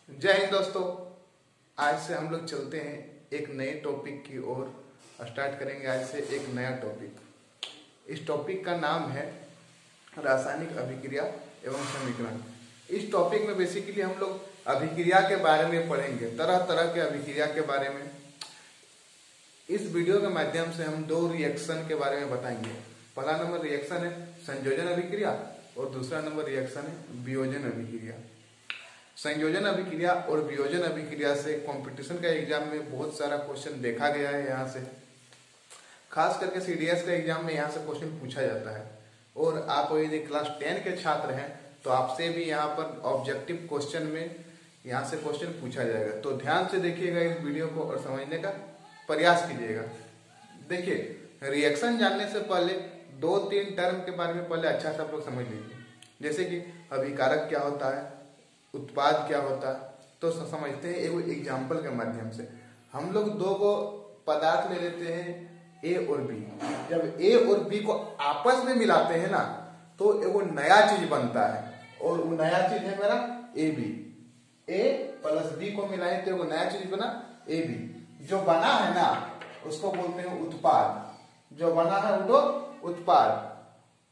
जय हिंद दोस्तों। आज से हम लोग चलते हैं एक नए टॉपिक की ओर। स्टार्ट करेंगे आज से एक नया टॉपिक। इस टॉपिक का नाम है रासायनिक अभिक्रिया एवं समीकरण। इस टॉपिक में बेसिकली हम लोग अभिक्रिया के बारे में पढ़ेंगे, तरह तरह के अभिक्रिया के बारे में। इस वीडियो के माध्यम से हम दो रिएक्शन के बारे में बताएंगे। पहला नंबर रिएक्शन है संयोजन अभिक्रिया और दूसरा नंबर रिएक्शन है वियोजन अभिक्रिया। संयोजन अभिक्रिया और वियोजन अभिक्रिया से कंपटीशन का एग्जाम में बहुत सारा क्वेश्चन देखा गया है। यहाँ से खास करके सीडीएस का एग्जाम में यहाँ से क्वेश्चन पूछा जाता है। और आप यदि क्लास 10 के छात्र हैं तो आपसे भी यहाँ पर ऑब्जेक्टिव क्वेश्चन में यहाँ से क्वेश्चन पूछा जाएगा। तो ध्यान से देखिएगा इस वीडियो को और समझने का प्रयास कीजिएगा। देखिए, रिएक्शन जानने से पहले 2-3 टर्म के बारे में पहले अच्छा से आप लोग समझ लीजिए। जैसे कि अभिकारक क्या होता है, उत्पाद क्या होता है, तो समझते हैं एक एग्जाम्पल के माध्यम से। हम लोग दो को पदार्थ ले लेते हैं ए और बी। जब ए और बी को आपस में मिलाते हैं ना तो एगो नया चीज बनता है और वो नया चीज है मेरा A B. A plus B को मिलाए तो एगो नया चीज बना ए बी। जो बना है ना उसको बोलते हैं उत्पाद। जो बना है वो उत्पाद।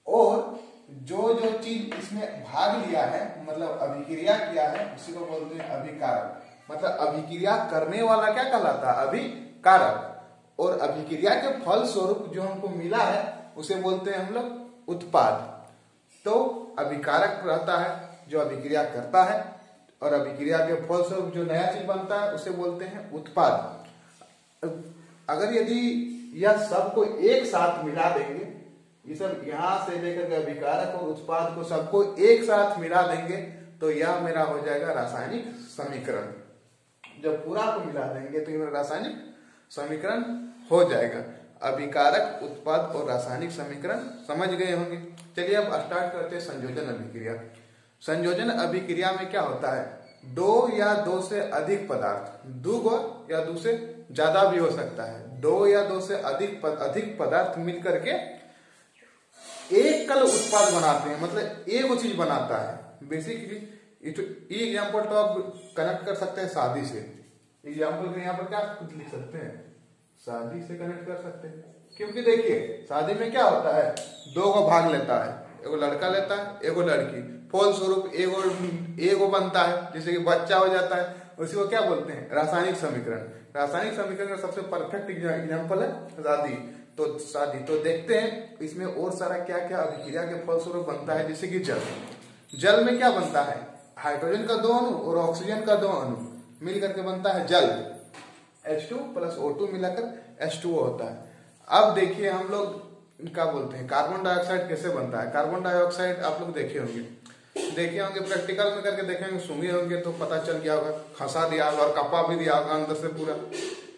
और जो जो चीज इसमें भाग लिया है मतलब अभिक्रिया किया है उसी को बोलते हैं अभिकारक। मतलब अभिक्रिया करने वाला क्या कहलाता है, अभिकारक। और अभिक्रिया के फल स्वरूप जो हमको मिला है उसे बोलते हैं हम लोग उत्पाद। तो अभिकारक रहता है जो अभिक्रिया करता है और अभिक्रिया के फल स्वरूप जो नया चीज बनता है उसे बोलते हैं उत्पाद। अगर यदि यह सबको एक साथ मिला देंगे, ये सब यहां से लेकर के अभिकारक और उत्पाद को सबको एक साथ मिला देंगे तो यह मेरा हो जाएगा रासायनिक समीकरण। जब पूरा को मिला देंगे तो ये मेरा रासायनिक समीकरण हो जाएगा। अभिकारक, उत्पाद और रासायनिक समीकरण समझ गए होंगे। चलिए अब स्टार्ट करते हैं संयोजन अभिक्रिया। संयोजन अभिक्रिया में क्या होता है, दो या दो से अधिक पदार्थ, दो या दो से ज्यादा भी हो सकता है, दो या दो से अधिक पदार्थ मिलकर के एक कल उत्पाद बनाते हैं। मतलब एक वो चीज बनाता है। बेसिकली ये एग्जाम्पल तो आप कनेक्ट कर सकते हैं शादी से। एग्जाम्पल के यहाँ पर क्या कुछ लिख सकते हैं, शादी से कनेक्ट कर सकते हैं। क्योंकि देखिए शादी में क्या होता है, दो को भाग लेता है, एगो लड़का लेता है एगो लड़की। फल स्वरूप एगो बनता है, जैसे कि बच्चा हो जाता है। उसी को क्या बोलते हैं, रासायनिक समीकरण। रासायनिक समीकरण का सबसे परफेक्ट एग्जाम्पल है शादी। तो देखते हैं इसमें और सारा क्या क्या अभिक्रिया के फलस्वरूप बनता है। जैसे कि जल में क्या बनता है, हाइड्रोजन का 2 अणु और ऑक्सीजन का 2 अणु मिल करके बनता है जल। H2 प्लस O2 मिलाकर H2O होता है। अब देखिए हम लोग क्या बोलते हैं, कार्बन डाइऑक्साइड कैसे बनता है। कार्बन डाइऑक्साइड आप लोग देखे होंगे प्रैक्टिकल में करके देखेंगे, सुने होंगे तो पता चल गया होगा। खसा दिया होगा और कपा भी दिया होगा अंदर से पूरा।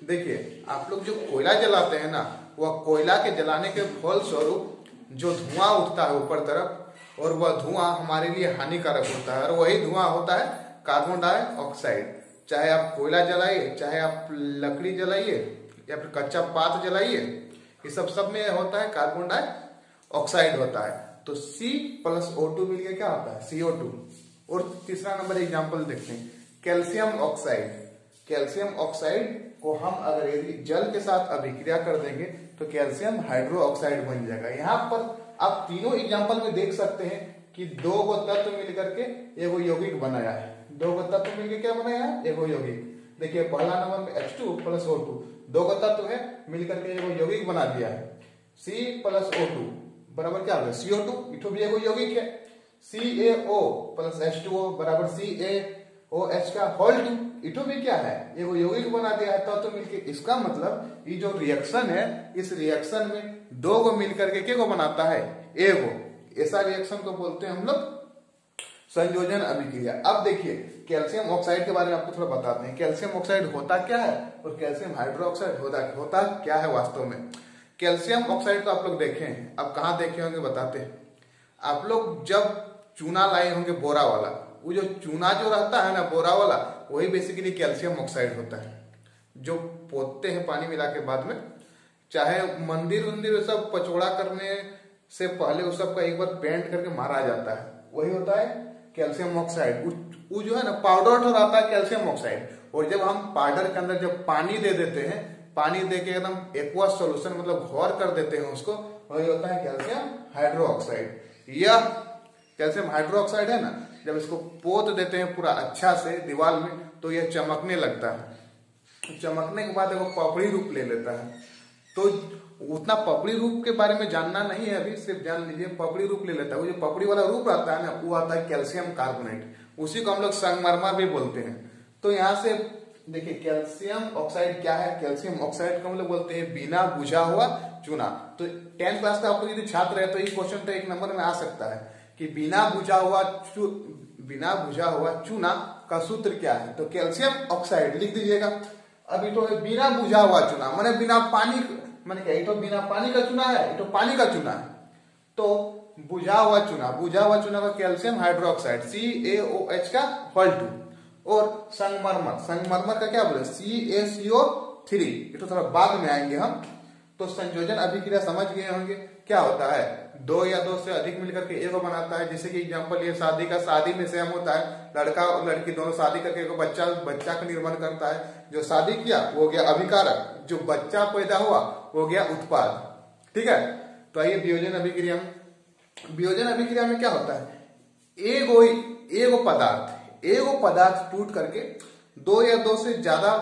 देखिए आप लोग जो कोयला जलाते हैं ना, वह कोयला के जलाने के फल स्वरूप जो धुआं उठता है ऊपर तरफ, और वह धुआं हमारे लिए हानिकारक होता है। और वही धुआं होता है कार्बन डाइऑक्साइड। चाहे आप कोयला जलाइए, चाहे आप लकड़ी जलाइए या फिर कच्चा पात जलाइए, ये सब में होता है कार्बन डाइऑक्साइड होता है। तो C प्लस O2 मिलकर क्या होता है, CO2। और तीसरा नंबर एग्जाम्पल देखते हैं कैल्शियम ऑक्साइड। कैल्शियम ऑक्साइड को हम अगर यदि जल के साथ अभिक्रिया कर देंगे तो कैल्शियम हाइड्रो ऑक्साइड बन जाएगा। यहाँ पर आप तीनों एग्जाम्पल में देख सकते हैं कि दो गो तत्व मिलकर के एगो यौगिक बनाया है। दो गो तत्व मिलकर क्या बनाया है, एगो यौगिक। देखिए पहला नंबर में H2 प्लस O2, दो गो तत्व है मिलकर के एगो यौगिक बना दिया है। C प्लस O2 बराबर क्या होगा, CO2। इठो भी एगो यौगिक है। CaO प्लस H2O बराबर CaOH का होल 2। इठो भी क्या है, एगो यौगिक बना दिया है तो मिलके। इसका मतलब ये जो रिएक्शन है, इस रिएक्शन में दो को मिलकर के को बनाता है, एगो। ऐसा रिएक्शन को बोलते हैं हम लोग संयोजन अभिक्रिया। अब देखिए कैल्शियम ऑक्साइड के बारे में आपको थोड़ा बताते हैं। कैल्शियम ऑक्साइड होता क्या है और कैल्शियम हाइड्रोक्साइड होता क्या है वास्तव में। कैल्शियम ऑक्साइड तो आप लोग देखे हैं, अब कहाँ देखे होंगे बताते हैं। आप लोग जब चूना लाए होंगे बोरा वाला, वो जो चूना जो रहता है ना बोरा वाला, वही बेसिकली कैल्शियम ऑक्साइड होता है। जो पोतते हैं पानी मिला के बाद में, चाहे मंदिर सब पचौड़ा करने से पहले उस सब का एक बार पेंट करके मारा जाता है, वही होता है कैल्शियम ऑक्साइड, वो जो है ना पाउडर ठहराता है कैल्शियम ऑक्साइड, और जब हम पाउडर के अंदर जब पानी दे देते हैं, पानी दे के एकदम एक्वस सॉल्यूशन मतलब घोर कर देते हैं उसको, वही होता है कैल्शियम हाइड्रोक्साइड। यह कैल्शियम हाइड्रोक्साइड है ना, जब इसको पोत देते हैं पूरा अच्छा से दीवार में तो यह चमकने लगता है। चमकने के बाद वो पपड़ी रूप ले लेता है। तो उतना पपड़ी रूप के बारे में जानना नहीं है अभी, सिर्फ जान लीजिए पपड़ी रूप ले लेता है। वो जो पपड़ी वाला रूप आता है ना, वो आता है कैल्शियम कार्बोनेट, उसी को हम लोग संगमरमर भी बोलते हैं। तो यहाँ से देखिए कैल्शियम ऑक्साइड क्या है, कैल्शियम ऑक्साइड को हम लोग बोलते हैं बिना बुझा हुआ चूना। तो 10th क्लास का आपको यदि छात्र है तो ये क्वेश्चन तो 1 नंबर में आ सकता है कि बिना बुझा हुआ चूना का सूत्र क्या है, तो कैल्शियम ऑक्साइड लिख दीजिएगा। अभी तो बिना बुझा हुआ चूना माने बिना पानी, माने क्या, ये तो बिना पानी का चूना है, ये तो पानी का चूना है। तो बुझा हुआ चूना का कैल्शियम हाइड्रोक्साइड CaOH का (2) और संगमरमर का क्या बोले CaCO3, ये तो थोड़ा बाद में आएंगे हम। तो संयोजन अभिक्रिया समझ गए होंगे क्या होता है, 2 या 2 से अधिक मिलकर के एक बनाता है। जैसे कि एग्जांपल ये शादी में सेम होता है, लड़का और लड़की दोनों शादी करके एक बच्चा का निर्माण करता है। जो शादी किया वो हो गया अभिकारक, जो बच्चा पैदा हुआ वो हो गया उत्पाद। ठीक है, तो आइए वियोजन अभिक्रिया में क्या होता है, एगो पदार्थ टूट करके 2 या 2 से ज्यादा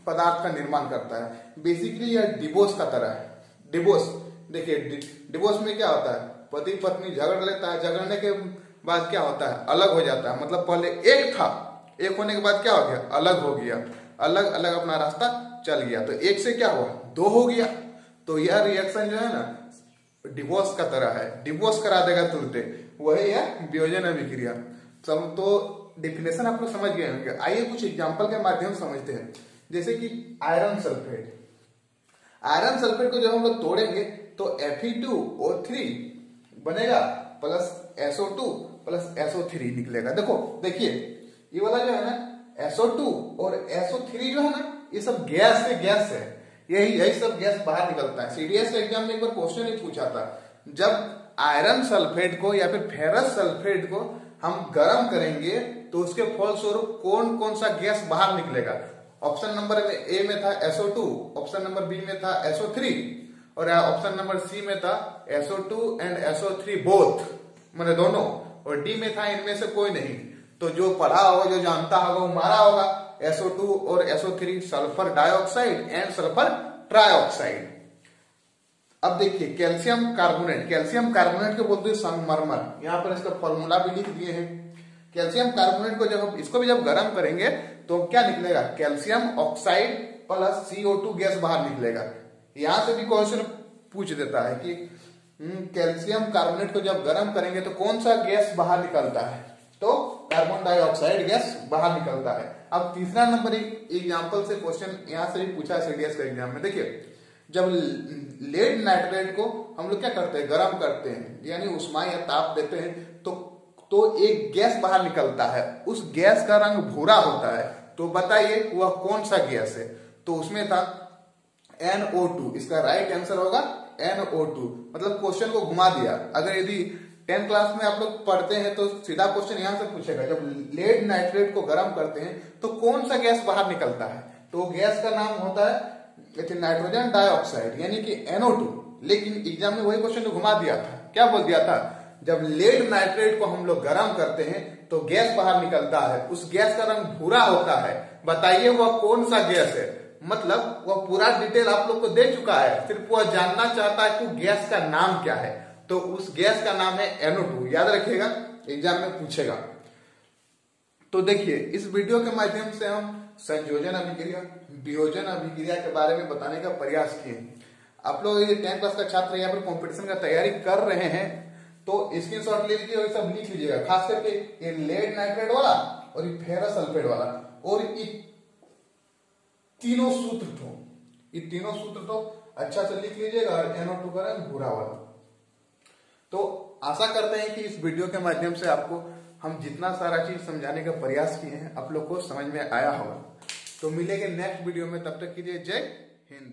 पदार्थ का निर्माण करता है। बेसिकली यह डिवोर्स का तरह है। डिवोर्स देखिए, डिवोर्स में क्या होता है, पति पत्नी झगड़ लेता है, झगड़ने के बाद क्या होता है, अलग हो जाता है। मतलब पहले एक था, एक होने के बाद क्या हो गया, अलग हो गया, अलग अलग अपना रास्ता चल गया। तो एक से क्या हुआ, 2 हो गया। तो यह रिएक्शन जो है ना डिवोर्स का तरह है, डिवोर्स करा देगा तुरंत, वही है वियोजन अभिक्रिया। सब तो डिफिनेशन आप लोग समझ गए होंगे। आइए कुछ एग्जांपल के माध्यम से समझते हैं। जैसे कि आयरन सल्फेट को जब हम लोग तोड़ेंगे तो Fe2O3 बनेगा प्लस SO2 प्लस SO3 निकलेगा। देखिए ये वाला जो है ना SO2 और SO3 जो है ना, ये सब गैस है, यही सब गैस बाहर निकलता है। सीडीएस एग्जाम में एक बार क्वेश्चन ही पूछा था, जब आयरन सल्फेट को या फिर फेरस सल्फेट को हम गर्म करेंगे तो उसके फलस्वरूप कौन कौन सा गैस बाहर निकलेगा। ऑप्शन नंबर ए में था SO2, ऑप्शन नंबर बी में था SO3 और ऑप्शन नंबर सी में था SO2 एंड SO3 बोथ, मैंने दोनों, और डी में था इनमें से कोई नहीं। तो जो पढ़ा होगा, जो जानता होगा वो मारा होगा SO2 और SO3 sulphur dioxide and sulphur trioxide. अब देखिए कैल्शियम कार्बोनेट को बोलते हैं संगमरमर। यहाँ पर इसका फॉर्मूला भी लिख दिए हैं। कैल्शियम कार्बोनेट को जब इसको भी जब गर्म करेंगे तो क्या निकलेगा, calcium oxide plus CO2 gas बाहर निकलेगा। यहां से भी क्वेश्चन पूछ देता है कि कैल्शियम कार्बोनेट को जब गर्म करेंगे तो कौन सा गैस बाहर निकलता है, तो कार्बन डाइऑक्साइड गैस बाहर निकलता है। अब तीसरा नंबर एग्जाम्पल से क्वेश्चन यहां से भी पूछा है सीडीएस के एग्जाम में। देखिए जब लेड नाइट्रेट को हम लोग क्या करते हैं, गर्म करते हैं, यानी उष्मा या ताप देते हैं, तो एक गैस बाहर निकलता है, उस गैस का रंग भूरा होता है। तो बताइए वह कौन सा गैस है, तो उसमें था NO2। इसका राइट आंसर होगा NO2। मतलब क्वेश्चन को घुमा दिया। अगर यदि 10th क्लास में आप लोग पढ़ते हैं तो सीधा क्वेश्चन यहां से पूछेगा, जब लेड नाइट्रेट को गर्म करते हैं तो कौन सा गैस बाहर निकलता है, तो गैस का नाम होता है नाइट्रोजन डाइऑक्साइड यानी कि NO2। लेकिन एग्जाम में वही क्वेश्चन को घुमा दिया था, क्या बोल दिया था, जब लेड नाइट्रेट को हम लोग गर्म करते हैं तो गैस बाहर निकलता है, उस गैस का रंग भूरा होता है, बताइए वह कौन सा गैस है। मतलब वह पूरा डिटेल आप लोग को दे चुका है, सिर्फ वह जानना चाहता है कि गैस का नाम क्या है, तो उस गैस का नाम है NO2। याद रखिएगा, एग्जाम में पूछेगा। तो देखिए इस वीडियो के माध्यम से हम संयोजन अभिक्रिया, वियोजन अभिक्रिया के बारे में बताने का प्रयास किए। आप लोग ये 10th क्लास का छात्र यहाँ पर कॉम्पिटिशन का तैयारी कर रहे हैं तो स्क्रीनशॉट ले लीजिए और सब लिख लीजिएगा, खास करके ये लेड नाइट्रेट वाला और ये फेरस सल्फेट वाला, और ये तीनों सूत्र तो अच्छा से लिख लीजिएगा, और NO2 का रंग भूरा वाला। तो आशा करते हैं कि इस वीडियो के माध्यम से आपको हम जितना सारा चीज समझाने का प्रयास किए हैं आप लोग को समझ में आया होगा। तो मिलेंगे नेक्स्ट वीडियो में, तब तक के लिए जय हिंद।